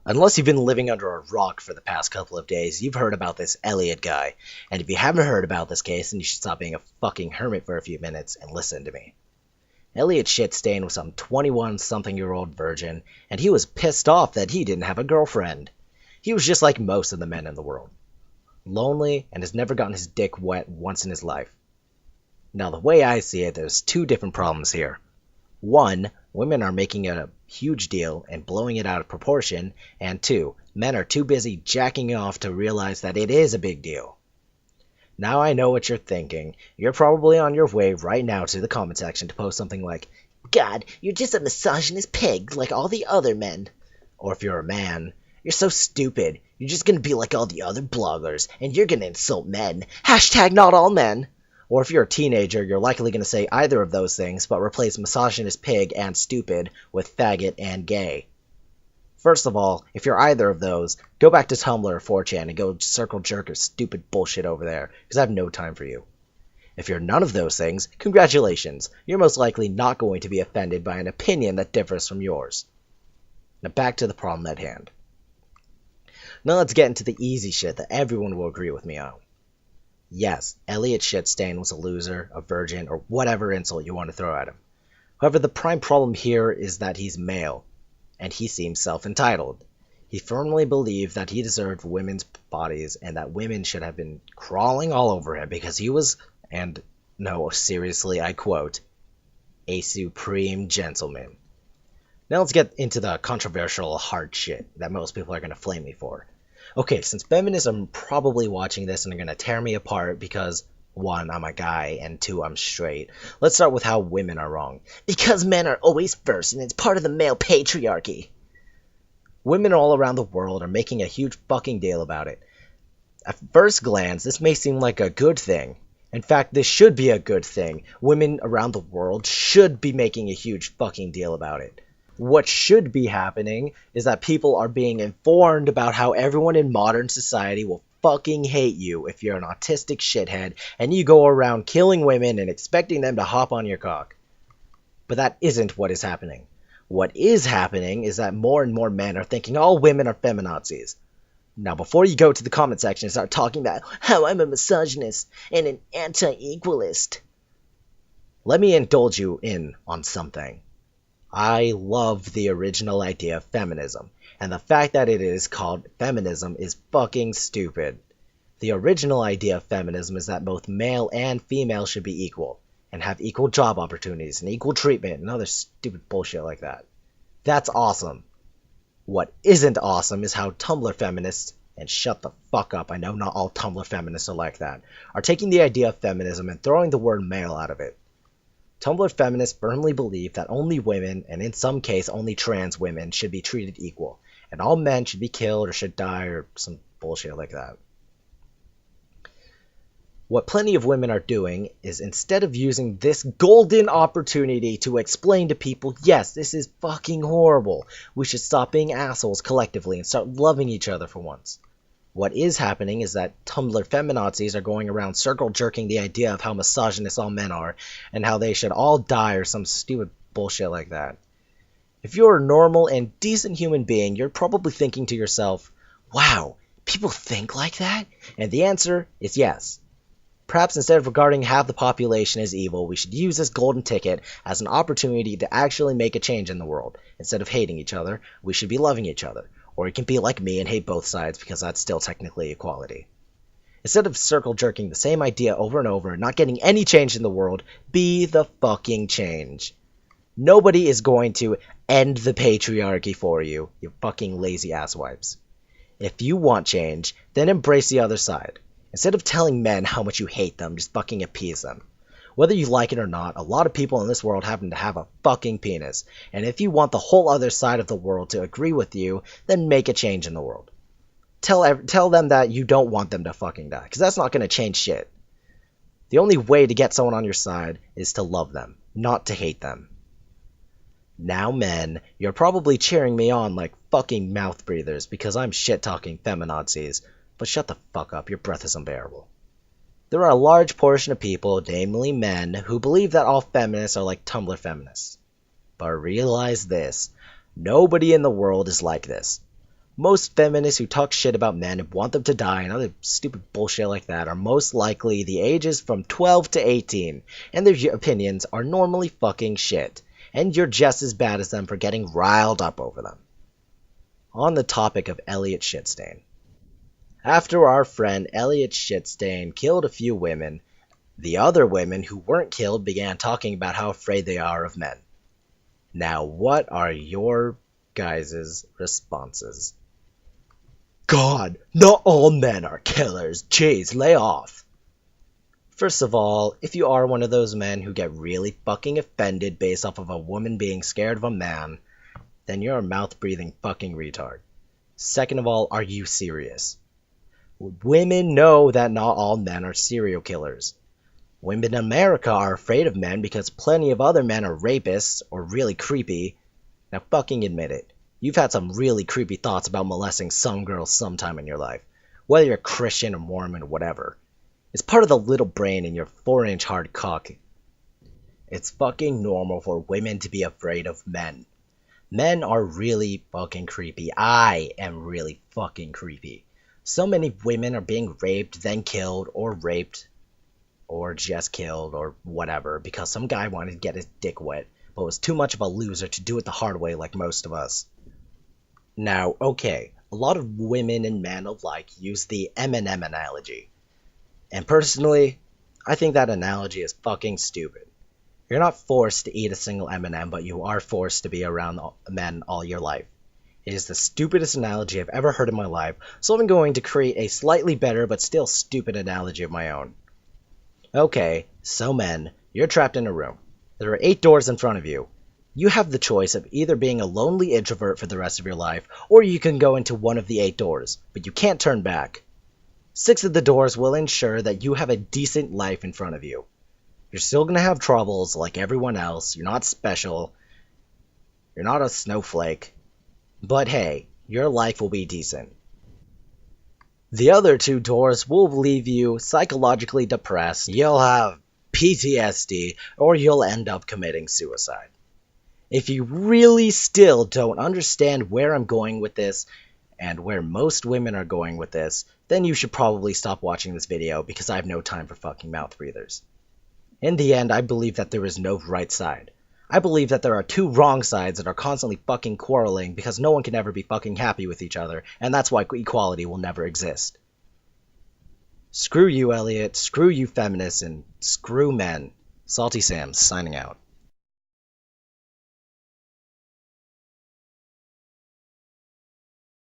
Unless you've been living under a rock for the past couple of days, you've heard about this Elliot guy. And if you haven't heard about this case, then you should stop being a fucking hermit for a few minutes and listen to me. Elliot Shitstein was some 21-something-year-old virgin, and he was pissed off that he didn't have a girlfriend. He was just like most of the men in the world. Lonely, and has never gotten his dick wet once in his life. Now, the way I see it, there's two different problems here. One, women are making it a huge deal and blowing it out of proportion, and two, men are too busy jacking off to realize that it is a big deal. Now I know what you're thinking. You're probably on your way right now to the comment section to post something like, "God, you're just a misogynist pig like all the other men." Or if you're a man, "You're so stupid. You're just gonna be like all the other bloggers, and you're gonna insult men. Hashtag not all men." Or if you're a teenager, you're likely going to say either of those things, but replace misogynist pig and stupid with faggot and gay. First of all, if you're either of those, go back to Tumblr or 4chan and go circle jerk or stupid bullshit over there, because I have no time for you. If you're none of those things, congratulations, you're most likely not going to be offended by an opinion that differs from yours. Now back to the problem at hand. Now let's get into the easy shit that everyone will agree with me on. Yes, Elliot Shitstein was a loser, a virgin, or whatever insult you want to throw at him. However, the prime problem here is that he's male, and he seems self-entitled. He firmly believed that he deserved women's bodies and that women should have been crawling all over him because he was, and no, seriously, I quote, a supreme gentleman. Now let's get into the controversial hard shit that most people are going to flame me for. Okay, since feminists are probably watching this and are going to tear me apart because, one, I'm a guy, and two, I'm straight, let's start with how women are wrong. Because men are always first, and it's part of the male patriarchy. Women all around the world are making a huge fucking deal about it. At first glance, this may seem like a good thing. In fact, this should be a good thing. Women around the world should be making a huge fucking deal about it. What should be happening is that people are being informed about how everyone in modern society will fucking hate you if you're an autistic shithead and you go around killing women and expecting them to hop on your cock. But that isn't what is happening. What is happening is that more and more men are thinking all women are femanazis. Now, before you go to the comment section and start talking about how I'm a misogynist and an anti-equalist, let me indulge you in on something. I love the original idea of feminism, and the fact that it is called feminism is fucking stupid. The original idea of feminism is that both male and female should be equal, and have equal job opportunities, and equal treatment, and other stupid bullshit like that. That's awesome. What isn't awesome is how Tumblr feminists, and shut the fuck up, I know not all Tumblr feminists are like that, are taking the idea of feminism and throwing the word male out of it. Tumblr feminists firmly believe that only women, and in some case only trans women, should be treated equal, and all men should be killed or should die or some bullshit like that. What plenty of women are doing is instead of using this golden opportunity to explain to people, yes, this is fucking horrible, we should stop being assholes collectively and start loving each other for once. What is happening is that Tumblr feminazis are going around circle jerking the idea of how misogynist all men are and how they should all die or some stupid bullshit like that. If you're a normal and decent human being, you're probably thinking to yourself, wow, people think like that? And the answer is yes. Perhaps instead of regarding half the population as evil, we should use this golden ticket as an opportunity to actually make a change in the world. Instead of hating each other, we should be loving each other. Or you can be like me and hate both sides because that's still technically equality. Instead of circle jerking the same idea over and over and not getting any change in the world, be the fucking change. Nobody is going to end the patriarchy for you, you fucking lazy asswipes. If you want change, then embrace the other side. Instead of telling men how much you hate them, just fucking appease them. Whether you like it or not, a lot of people in this world happen to have a fucking penis, and if you want the whole other side of the world to agree with you, then make a change in the world. Tell them that you don't want them to fucking die, because that's not going to change shit. The only way to get someone on your side is to love them, not to hate them. Now men, you're probably cheering me on like fucking mouth breathers because I'm shit-talking feminazis, but shut the fuck up, your breath is unbearable. There are a large portion of people, namely men, who believe that all feminists are like Tumblr feminists. But realize this, nobody in the world is like this. Most feminists who talk shit about men and want them to die and other stupid bullshit like that are most likely the ages from 12 to 18, and their opinions are normally fucking shit, and you're just as bad as them for getting riled up over them. On the topic of Elliot Shitstain. After our friend Elliot Shitstain killed a few women, the other women who weren't killed began talking about how afraid they are of men. Now, what are your guys' responses? God, not all men are killers. Jeez, lay off. First of all, if you are one of those men who get really fucking offended based off of a woman being scared of a man, then you're a mouth-breathing fucking retard. Second of all, are you serious? Women know that not all men are serial killers. Women in America are afraid of men because plenty of other men are rapists or really creepy. Now fucking admit it. You've had some really creepy thoughts about molesting some girls sometime in your life, whether you're Christian or Mormon or whatever. It's part of the little brain in your 4-inch hard cock. It's fucking normal for women to be afraid of men. Men are really fucking creepy. I am really fucking creepy. So many women are being raped, then killed, or raped, or just killed, or whatever, because some guy wanted to get his dick wet, but was too much of a loser to do it the hard way like most of us. Now, okay, a lot of women and men alike use the M&M analogy. And personally, I think that analogy is fucking stupid. You're not forced to eat a single M&M, but you are forced to be around men all your life. It is the stupidest analogy I've ever heard in my life, so I'm going to create a slightly better but still stupid analogy of my own. Okay, so men, you're trapped in a room. There are 8 doors in front of you. You have the choice of either being a lonely introvert for the rest of your life, or you can go into one of the 8 doors, but you can't turn back. 6 of the doors will ensure that you have a decent life in front of you. You're still going to have troubles like everyone else, you're not special, you're not a snowflake, but hey, your life will be decent. The other 2 doors will leave you psychologically depressed, you'll have PTSD, or you'll end up committing suicide. If you really still don't understand where I'm going with this, and where most women are going with this, then you should probably stop watching this video because I have no time for fucking mouth breathers. In the end, I believe that there is no right side. I believe that there are 2 wrong sides that are constantly fucking quarreling because no one can ever be fucking happy with each other, and that's why equality will never exist. Screw you, Elliot, screw you feminists, and screw men. Salty Sam, signing out.